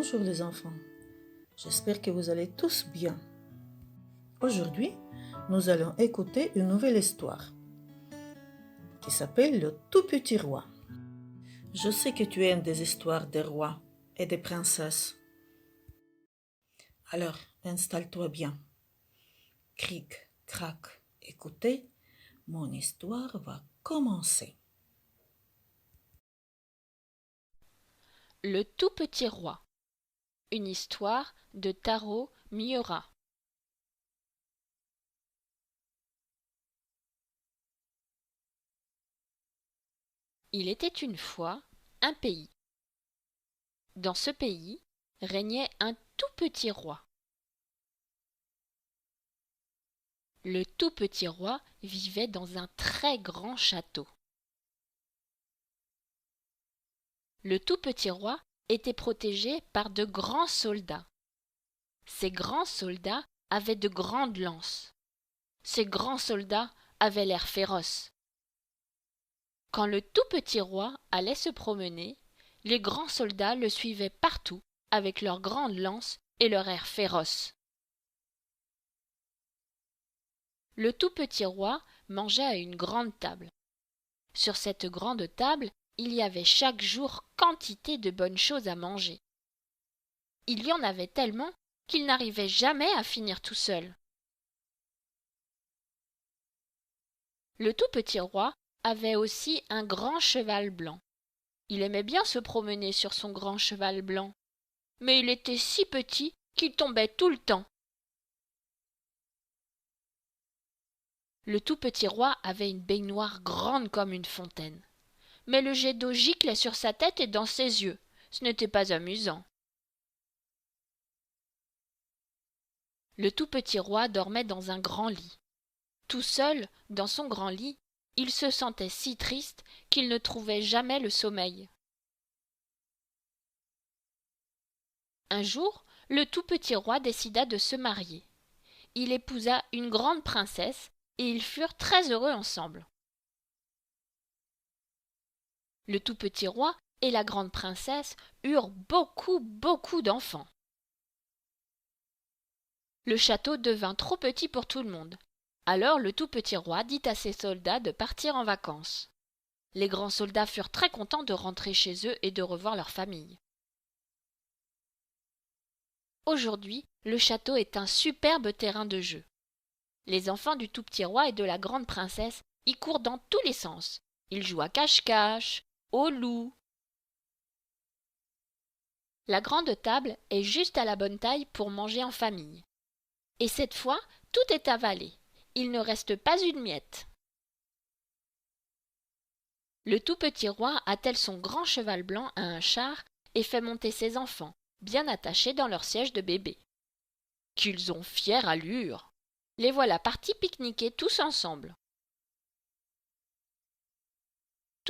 Bonjour les enfants, j'espère que vous allez tous bien. Aujourd'hui, nous allons écouter une nouvelle histoire qui s'appelle Le tout petit roi. Je sais que tu aimes des histoires des rois et des princesses. Alors, installe-toi bien. Cric, crac, écoutez, mon histoire va commencer. Le tout petit roi. Une histoire de Taro Miura. Il était une fois un pays. Dans ce pays régnait un tout petit roi. Le tout petit roi vivait dans un très grand château. Le tout petit roi était protégé par de grands soldats. Ces grands soldats avaient de grandes lances. Ces grands soldats avaient l'air féroce. Quand le tout petit roi allait se promener, les grands soldats le suivaient partout avec leurs grandes lances et leur air féroce. Le tout petit roi mangeait à une grande table. Sur cette grande table, il y avait chaque jour quantité de bonnes choses à manger. Il y en avait tellement qu'il n'arrivait jamais à finir tout seul. Le tout petit roi avait aussi un grand cheval blanc. Il aimait bien se promener sur son grand cheval blanc, mais il était si petit qu'il tombait tout le temps. Le tout petit roi avait une baignoire grande comme une fontaine. Mais le jet d'eau giclait sur sa tête et dans ses yeux. Ce n'était pas amusant. Le tout petit roi dormait dans un grand lit. Tout seul, dans son grand lit, il se sentait si triste qu'il ne trouvait jamais le sommeil. Un jour, le tout petit roi décida de se marier. Il épousa une grande princesse et ils furent très heureux ensemble. Le tout petit roi et la grande princesse eurent beaucoup d'enfants. Le château devint trop petit pour tout le monde. Alors le tout petit roi dit à ses soldats de partir en vacances. Les grands soldats furent très contents de rentrer chez eux et de revoir leur famille. Aujourd'hui, le château est un superbe terrain de jeu. Les enfants du tout petit roi et de la grande princesse y courent dans tous les sens. Ils jouent à cache-cache, au loup. La grande table est juste à la bonne taille pour manger en famille. Et cette fois, tout est avalé. Il ne reste pas une miette. Le tout petit roi attelle son grand cheval blanc à un char et fait monter ses enfants, bien attachés dans leur siège de bébé. Qu'ils ont fière allure. Les voilà partis pique-niquer tous ensemble.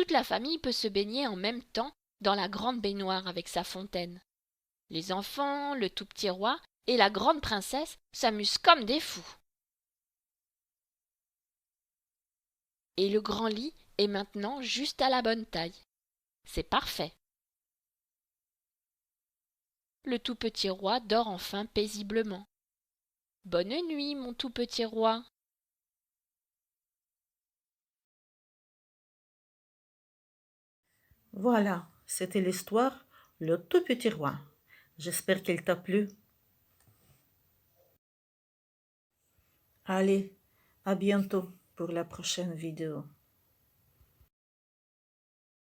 Toute la famille peut se baigner en même temps dans la grande baignoire avec sa fontaine. Les enfants, le tout petit roi et la grande princesse s'amusent comme des fous. Et le grand lit est maintenant juste à la bonne taille. C'est parfait. Le tout petit roi dort enfin paisiblement. Bonne nuit, mon tout petit roi. Voilà, c'était l'histoire Le tout petit roi. J'espère qu'elle t'a plu. Allez, à bientôt pour la prochaine vidéo.